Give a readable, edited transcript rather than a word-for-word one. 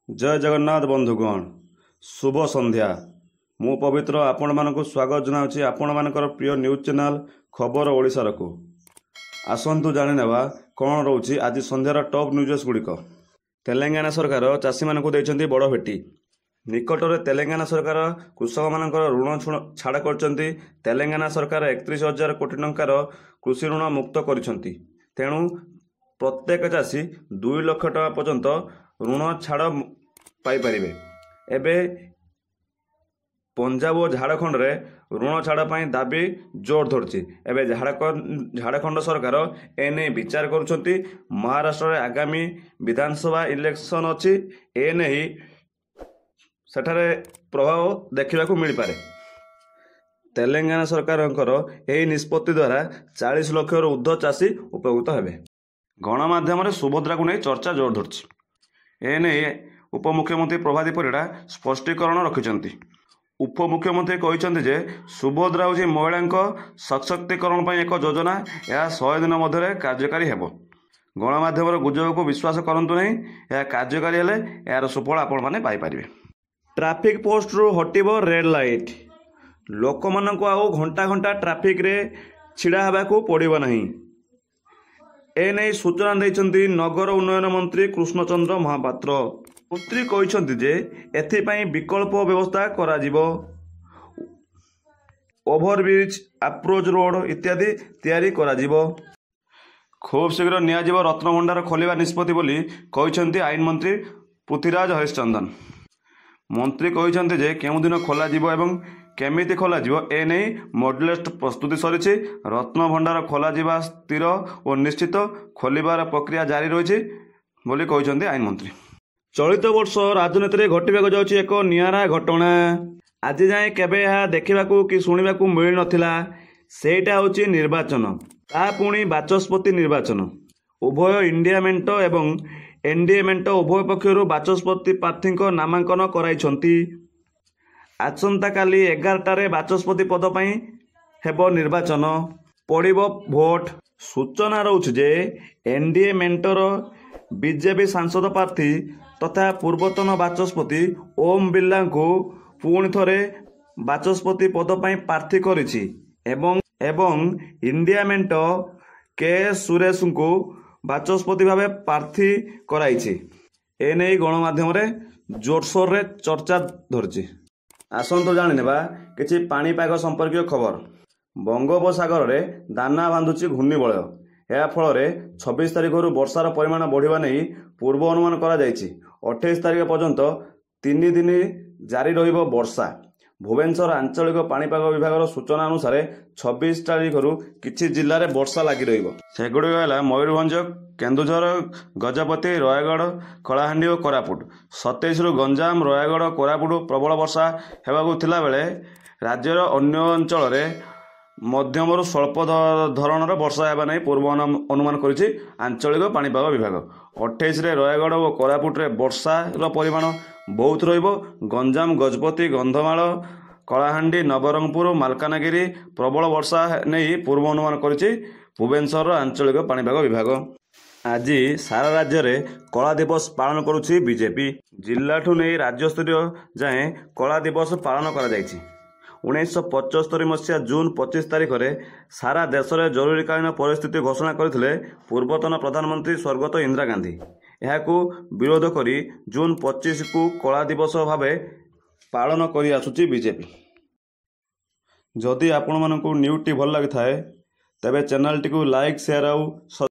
जय जगन्नाथ बंधुगण शुभ संध्या। मु पवित्र आपण मानक स्वागत जनाऊँगी आपण मानकर प्रिय न्यूज चैनल खबर ओडिशार को। आसतु जाणीनेवा कौन रोचे आज संध्यार टॉप न्यूज गुड़िक। तेलंगाना सरकार चाषी मानक देइछन्ति बड़ भेटी। निकटरे तेलंगाना सरकार कृषक मानकर ऋण छाड़ करछन्ति। तेलंगाना सरकार 31,000 कोटी टंकार कृषि ऋण मुक्त करिछन्ति। तेणु प्रत्येक चाषी 2 लाख टका पर्यंत ऋण छाड़ पाई परिबे। एबे पंजाब और झारखंड रे ऋण छाड़ पाई दाबी जोर धरछि। एबे झारखंड सरकार एने विचार करुछन्ति। महाराष्ट्र रे आगामी विधानसभा इलेक्शन अछि। एने सेठारे प्रभाव देखा मिल पारे। तेलंगाना सरकारंकर एही निष्पत्ति द्वारा 40 लाख ऊर्ध्व चाषी उपकृत हेबे। गणमाध्यम सुभद्रा को नहीं चर्चा जोर धरछि। एने उपमुख्यमंत्री प्रभाती परिड़ा स्पष्टीकरण रखिछन्ति। उपमुख्यमंत्री कहिछन्ति जे सुभद्रा होछि महिला सशक्तिकरण पई एक योजना। यह 100 दिन मध्य कार्यकारी हेबो। गणमाध्यम गुजब को विश्वास करंतु नहीं। यह कार्यकारी हेले यार सुफल आपण माने पाई परिबे। ट्रैफिक पोस्ट रु हटिबो रेड लाइट। लोक मानक आउ घंटा घंटा ट्रैफिक रे छिड़ा हेबाकू पड़िबो नहीं। एने सूचना देइछन्ति नगर उन्नयन मंत्री कृष्णचंद्र महापात्र। मंत्री कहिछन्ति जे एथिपाई विकल्प व्यवस्था करा जिवो। ओभरब्रिज अप्रोच रोड इत्यादि तैयारी करा जिवो। खूब शीघ्र निया जिवो रत्नभंडार खोलिबा निष्पत्ति बोली कहिछन्ति आईन मंत्री पृथ्वीराज हरिश्चंदन। मंत्री कहिछन्ति जे केउ दिन खोला जिवो एवं केमिति खोला जिवो ए नै मॉडलिस्ट प्रस्तुति सरिछि। रत्नभंडार खोला जिबा स्थिर और निश्चित खोलिबार प्रक्रिया जारी रहिछि बोली कहिछन्ति आईन मंत्री। चलित वर्ष राजनीति में घटवाक जाउछि एक नियारा घटना। आज जाए केबे यह देखिबाकू कि शुणिबाकू मिल नथिला। सेटा होछि निर्वाचन, ता पुणी बाचस्पति निर्वाचन। उभय इंडिया मेंट एवं एनडीए मेंट उभय पक्षर बाचस्पति प्रार्थी नामांकन कराइछन्ति। आसंता काली 11टारे बाचस्पति पद पई हेबो निर्वाचन, पड़िबो भोट। सूचना रहुछि जे एनडीए मेंटर बीजेपी सांसद प्रार्थी तथा पूर्वतन बाचस्पति ओम बिरला को पुणी थरे बाचस्पति पद पई प्रार्थी करिछि एवं इंडिया मेंट के सुरेश को बाचस्पति भावे प्रार्थी कराइछि। एने गणमाध्यम रे जोरसोर रे चर्चा धरछि। आसंतो जानिनेबा किछि पाणीपाग संपर्कीय खबर। बंगोपसागर रे दाना बांधुछि घूर्णिबलय। यह फल 26 तारिख वर्षार परिमाण बढ़िबा नहीं पूर्व अनुमान करा जायछि। 28 तारिख पर्यंत 3 दिन जारी रहिबो वर्षा। भुवनेश्वर आंचलिक पाणीपाग विभाग सूचना अनुसार 26 तारिख किछि जिले में वर्षा लगी रहिबो। सेगुड़ी है मयूरभंज, केन्दुझर, गजपति, रायगढ़, कलाहांडी और कोरापुट। 27 गंजाम, रायगढ़, कोरापुट प्रबल वर्षा हेबाकू थिला बेले राज्यर अन्य अंचल मध्यम स्वल्प धरणर वर्षा हेबा नहीं पूर्व अनुमान करिछि आंचलिक पाणीपाग विभाग। 28 रायगढ़ और कोरापुट रे वर्षार परिमाण बहुत रहिबो। गंजाम, गजपति, गंधमाल, कलाहांडी, नवरंगपुर, मालकानगिरी प्रबल वर्षा नहीं पूर्व अनुमान करिछि भुवनेश्वर आंचलिक पाणीपाग विभाग। आज सारा राज्य में कला दिवस पालन करुछि बीजेपी। जिलाठू नहीं राज्य स्तरीय जाए कला दिवस पालन करा जायछि। 1975 मसीहा जून 25 तारिख में सारा देश में जरूरीकालीन परिस्थिति घोषणा करथिले पूर्वतन प्रधानमंत्री स्वर्गत इंदिरा गांधी। यहाकू विरोध करी जून 25 को कला दिवस भावे पालन करी आसुची बीजेपी। जदि आपण मानकू न्यूज़ टी भल लागि थाए तबे चैनल टी को लाइक शेयर और